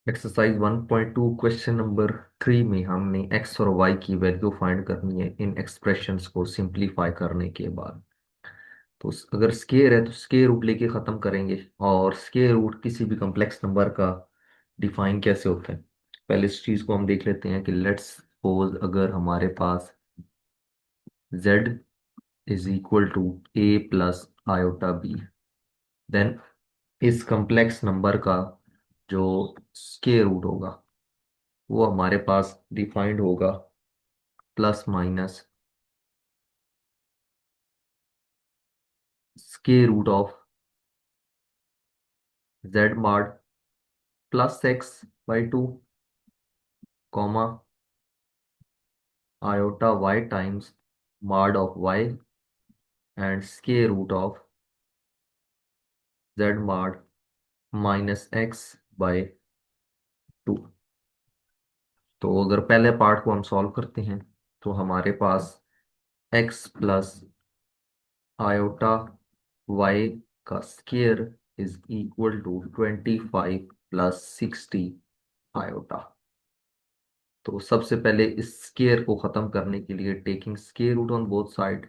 Exercise 1.2 question number 3 में हमने x और वाई की वैल्यू फाइंड करनी है इन एक्सप्रेशंस को सिंपलीफाई करने के बाद। तो अगर स्केयर है तो स्केयर रूट लेके ख़त्म करेंगे। और स्केयर रूट किसी भी कम्प्लेक्स नंबर का डिफाइन कैसे होता है, पहले इस चीज़ को हम देख लेते हैं कि लेट्स सपोज अगर हमारे पास z is equal to a plus iota b, then इस कम्प्लेक्स नंबर का जो स्केयर रूट होगा वो हमारे पास डिफाइंड होगा plus minus square root of z mod plus x by two, comma iota y times mod of y and square root of z mod minus x by two. तो अगर पहले part को हम सॉल्व करते हैं तो हमारे पास x प्लस आयोटा वाई का square is equal to 25 plus 60 iota. तो सबसे पहले इस स्केयर को खत्म करने के लिए taking square root on both side,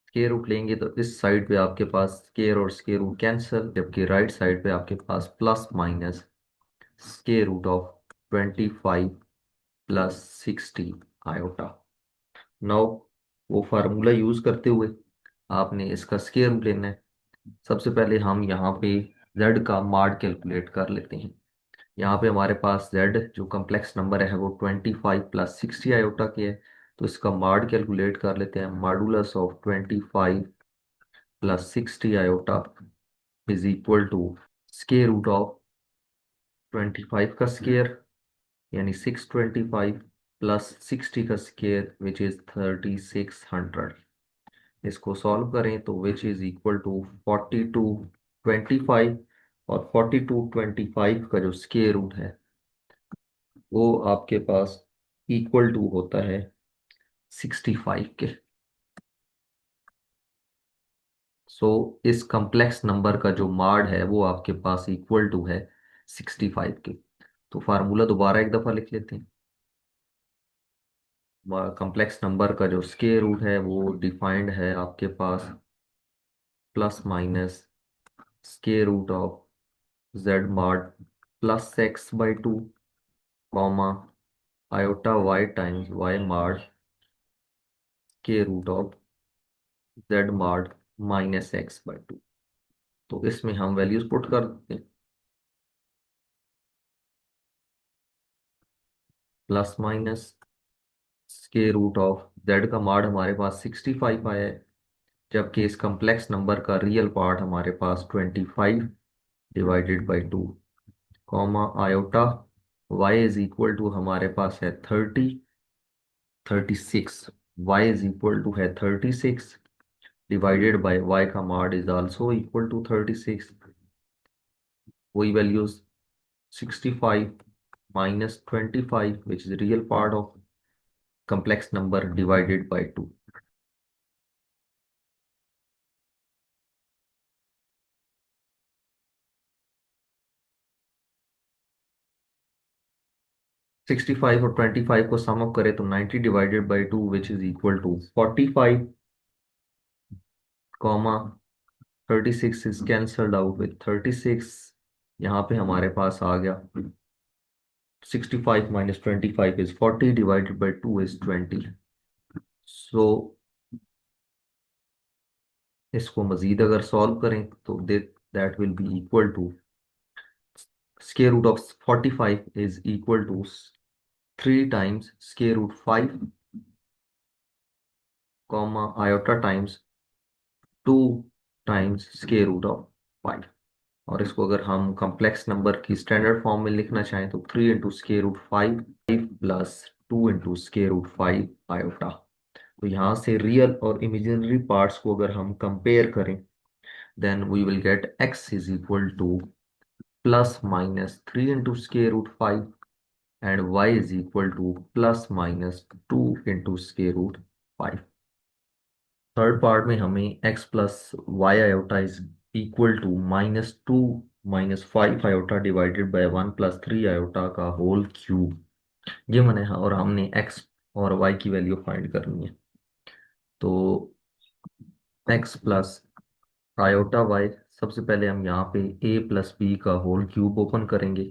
square root लेंगे तो इस साइड पे आपके पास स्केयर और स्केयर रूट कैंसिल, जबकि राइट साइड पे आपके पास plus minus square root of 25 plus 60 iota. Now वो फार्मूला यूज करते हुए आपने इसका स्केयर रूट लेना है। सबसे पहले हम यहाँ पे z का मॉड कैलकुलेट कर लेते हैं। यहाँ पे हमारे पास z जो कम्प्लेक्स नंबर है वो 25 प्लस 60 आयोटा के है। तो इसका मॉड कैलकुलेट कर लेते हैं। Modulus of 25 plus 60 iota is equal to square root of 25 का स्केयर यानी 625 प्लस 60 का स्केयर विच इज 3600। इसको सॉल्व करें तो विच इज इक्वल टू 4225, और 4225 का जो स्केयर रूट है वो आपके पास इक्वल टू होता है 65 के। सो इस कम्प्लेक्स नंबर का जो मॉड है वो आपके पास इक्वल टू है 65 के। तो फार्मूला दोबारा एक दफ़ा लिख लेते हैं। कम्प्लेक्स नंबर का जो स्केयर रूट है वो डिफाइंड है आपके पास plus minus square root of z mod plus x by two, comma iota y times y mod के root of z mod minus x by two. तो इसमें हम वैल्यूज पुट कर देते हैं। Plus minus square root of z का mod हमारे पास 65 आया है, जबकि इस कम्प्लेक्स नंबर का रियल पार्ट हमारे पास 25 divided by two, comma iota y is equal to हमारे पास है 36। y इज इक्वल टू है 36 डिवाइडेड बाय y का mod is also equal to 36। वही values 65 minus 25 which is real part of complex number divided by 2। 65 और 25 को sum up करें तो 90 divided by 2 which is equal to 45, comma 36 is cancelled out with 36। यहाँ पे हमारे पास आ गया 65 minus 25 is 40 divided by 2 is 20। So इसको मजीद अगर सॉल्व करें तो that will be equal to square root of 45 is equal to 3 times square root 5, comma iota times 2 times square root of 5। और इसको अगर हम कम्प्लेक्स नंबर की स्टैंडर्ड फॉर्म में लिखना चाहें तो 3 into square root 5 plus 2 into square root 5 iota. तो यहाँ से रियल और इमेजिनरी पार्ट्स को अगर हम कंपेयर करें then we will get x is equal to plus minus 3 into square root 5 and y is equal to plus minus 2 into square root 5। Third part में हमें x plus y iota is equal to -2 -5 iota divided by 1 + 3 iota का whole cube. ये मैंने, और हमने x और Y की value find करनी है। तो एक्स प्लस आयोटा वाई, सबसे पहले हम यहाँ पे ए प्लस बी का होल क्यूब ओपन करेंगे।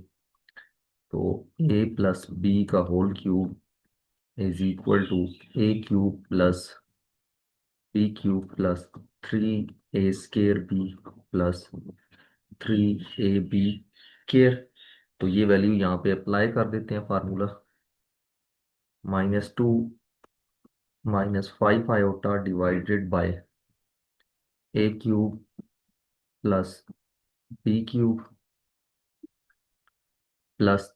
तो ए प्लस बी का whole cube is equal to a cube plus b cube plus 3a² b plus 3ab²। तो ये वैल्यू यहाँ पे अप्लाई कर देते हैं formula. -2 -5 iota divided by a cube plus b cube plus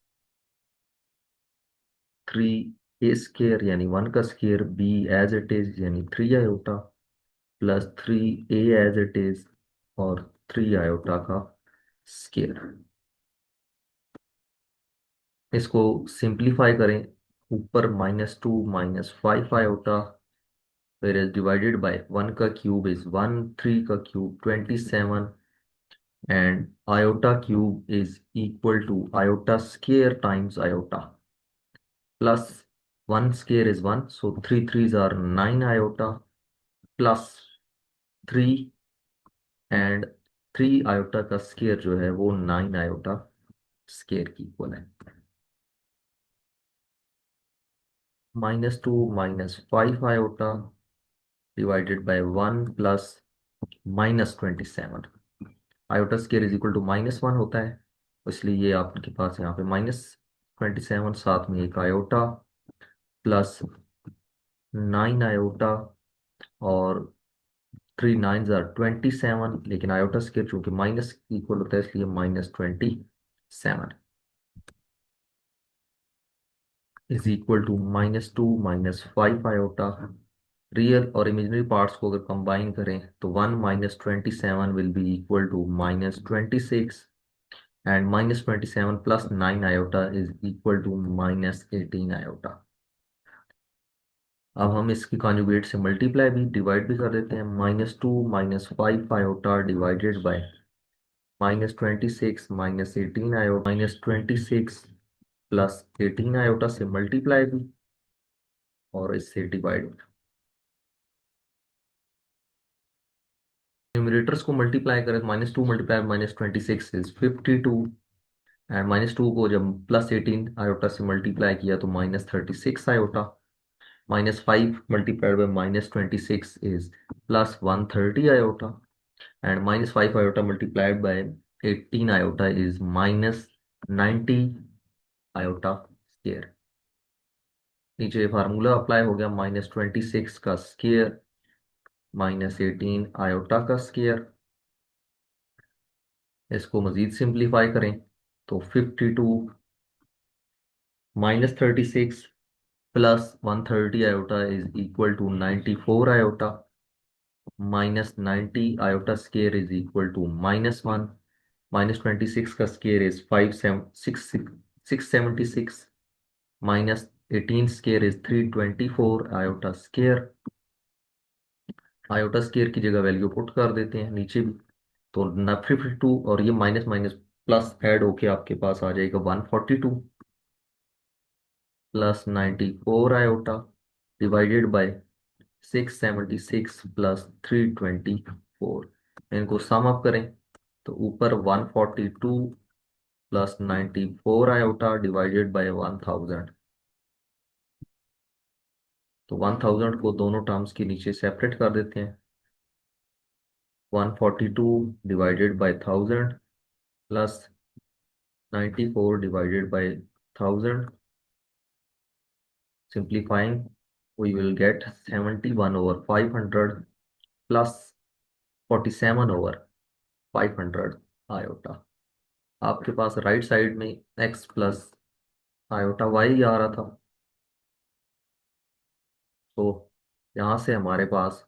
3a² यानी 1 का square, b as it is यानी 3 iota plus 3a as it is और 3 आयोटा का स्केयर। इसको सिंप्लीफाई करें, ऊपर -2 -5 आयोटा, फिर इज डिवाइडेड बाय 1 का क्यूब इज 1, 3 का cube 27, and iota cube is equal to iota square times iota plus 1 square is 1, so 3 3s are 9 iota plus 3, and 3 iota का square जो है वो 9 आयोटा स्केयर की इक्वल है। -2 -5 iota divided by 1 plus -27। Iota square is equal to -1 होता है, इसलिए ये आपके पास यहाँ पे -27, साथ में एक आयोटा प्लस 9 आयोटा, और 3 9s are 27, लेकिन आयोटा स्केयर चूंकि माइनस इक्वल होता है इसलिए -27 is equal to -2 -5 iota. Real और इमेजिनरी पार्ट्स को अगर कंबाइन करें तो 1 -27 will be equal to -26, and -27 plus 9 iota is equal to -18 iota. अब हम इसकी कॉन्जुगेट से मल्टीप्लाई भी डिवाइड भी कर देते हैं। -2 -5 iota divided bye -26 -18 iota, -26 plus 18 iota से मल्टीप्लाई भी और इससे डिवाइड। न्यूमरेटर्स को मल्टीप्लाई करें, -2 मल्टीप्लाई -26 इज 52, एंड -2 को जब +18 आयोटा से मल्टीप्लाई किया तो -36 iota, -5 multiplied by -26 is +130 iota, and -5 iota multiplied by 18 iota is -90 iota square. नीचे फार्मूला अप्लाई हो गया, -26 का स्केयर -18 आयोटा का स्केयर। इसको मजीद सिंप्लीफाई करें तो 52 -36 plus 130 iota is equal to 94 iota, -90 iota square is equal to -1, -26 का square is 676, -18 square is 324 iota square. Iota square की जगह वैल्यू पुट कर देते हैं नीचे भी, तो 52 और ये माइनस माइनस प्लस ऐड होके आपके पास आ जाएगा 142 plus 94 iota divided bye 676 plus 324। इनको सम अप करें तो ऊपर 142 प्लस 94 आयोटा डिवाइडेड बाय 1000। तो 1000 को दोनों टर्म्स के नीचे सेपरेट कर देते हैं। 142 divided by 1000 plus 94 divided by 1000, simplifying we will get 71 over 500 plus 47 over 500 iota. आपके पास राइट साइड में x प्लस आयोटा y आ रहा था, तो यहाँ से हमारे पास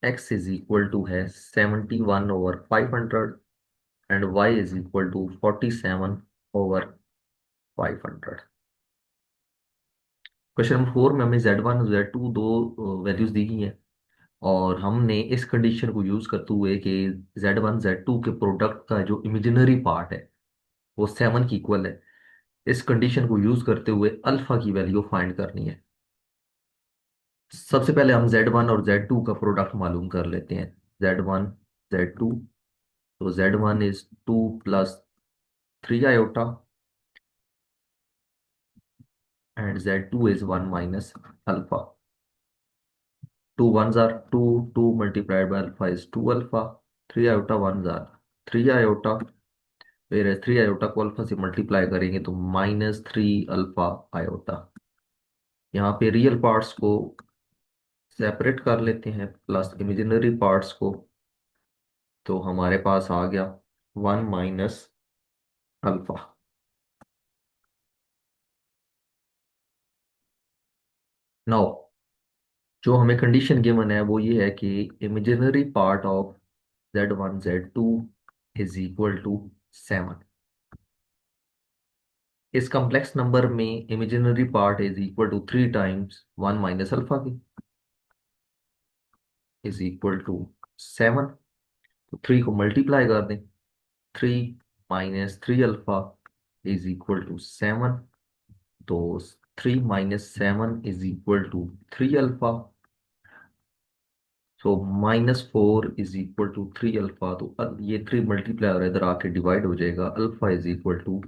x इज इक्वल टू है 71 over 500 and y is equal to 47 over 500। Question number 4 में हमें Z1 Z2 दो वैल्यूज दी गई हैं। और हमने इस कंडीशन को यूज करते हुए कि Z1 Z2 के प्रोडक्ट का जो इमेजिनरी पार्ट है वो 7 की इक्वल है, इस कंडीशन को यूज करते हुए अल्फा की वैल्यू फाइंड करनी है। सबसे पहले हम Z1 और Z2 का प्रोडक्ट मालूम कर लेते हैं। Z1 Z2, तो Z1 is 2 + 3 i and Z2 is 1 minus alpha. 2 ones are 2, 2 multiplied by alpha is 2 alpha, 3 iota ones are 3 iota, whereas 3 iota को अल्फा से मल्टीप्लाई करेंगे तो -3 अल्फा आयोटा। यहाँ पे रियल पार्ट्स को सेपरेट कर लेते हैं प्लस इमेजिनरी पार्ट्स को, तो हमारे पास आ गया 1 - अल्फा। नाउ जो हमें कंडीशन गिवन है वो ये है कि imaginary part of Z1 Z2 is equal to 7। इस कॉम्प्लेक्स नंबर में imaginary part is equal to 3 टाइम्स 1 - अल्फा की, इज इक्वल टू 7। तो 3 को मल्टीप्लाई कर दें, 3 - 3 अल्फा इज इक्वल टू 7। तो 3 - 7 is equal to 3 alpha. So -4 is equal to 3 alpha. तो ये 3 मल्टीप्लाई और इधर आके डिवाइड हो जाएगा, alpha is equal to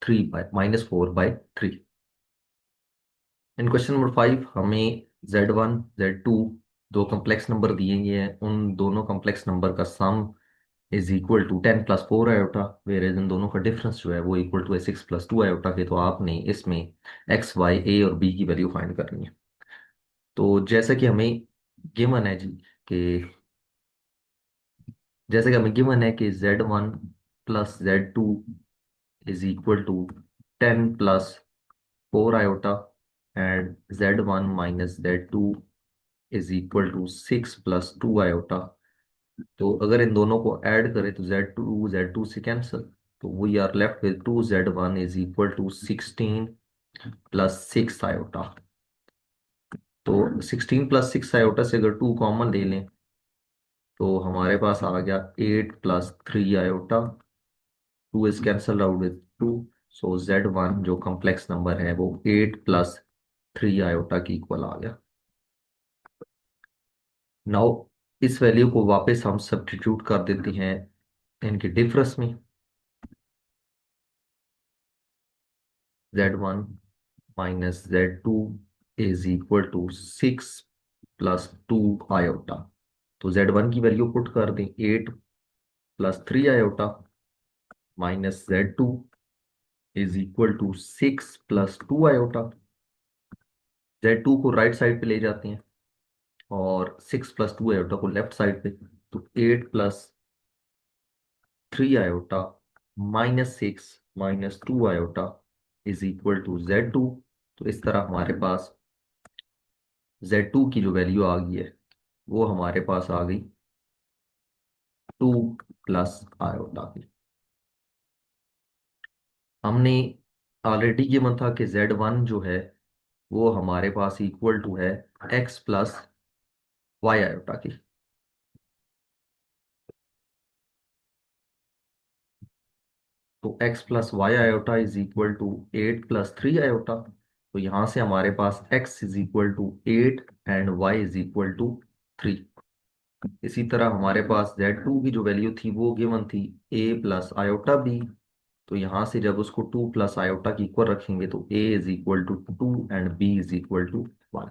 3 - 4/3। In question number 5 हमें Z1 Z2 दो कॉम्प्लेक्स नंबर दिए गए हैं, उन दोनों कॉम्प्लेक्स नंबर का sum is equal to 10 + 4 i, where in दोनों का डिफरेंस जो है वो इक्वल टू है 6 + 2 i के। तो आपने इसमें एक्स वाई ए और बी की वैल्यू फाइंड करनी है। तो जैसे कि हमें गिवन है कि Z1 + Z2 is equal to 10 + 4 i and Z1 - Z2 is equal to 6 + 2 i। तो अगर इन दोनों को ऐड करें तो Z2 से कैंसिल, तो we are left with 2Z1 is equal to 16 + 6 i। तो 16 + 6 i से अगर 2 कॉमन ले लें तो हमारे पास आ गया 8 + 3 i। 2 is cancel out with 2, so Z1 जो कॉम्प्लेक्स नंबर है वो 8 + 3 i की इक्वल आ गया। नाउ इस वैल्यू को वापस हम सब्स्टिट्यूट कर देते हैं इनके डिफरेंस में। Z1 - Z2 is equal to 6 + 2 i। तो Z1 की वैल्यू पुट कर दें 8 + 3 i minus Z2 is equal to 6 + 2 i। Z2 को राइट साइड पे ले जाते हैं और 6 + 2 i को लेफ्ट साइड पे, तो 8 + 3 i -6 - 2 i is equal to Z2। तो इस तरह हमारे पास Z2 की जो वैल्यू आ गई है वो हमारे पास आ गई 2 + i की। हमने ऑलरेडी ये मन था कि Z1 जो है वो हमारे पास इक्वल टू है x + y की। तो x + y is equal to 8 + 3 i। तो यहां से हमारे पास x is equal to 8 and y is equal to 3। इसी तरह हमारे पास Z2 की जो वैल्यू थी वो गिवन थी a + i b। तो यहां से जब उसको 2 + i की इक्वल रखेंगे तो a is equal to 2 and b is equal to 1।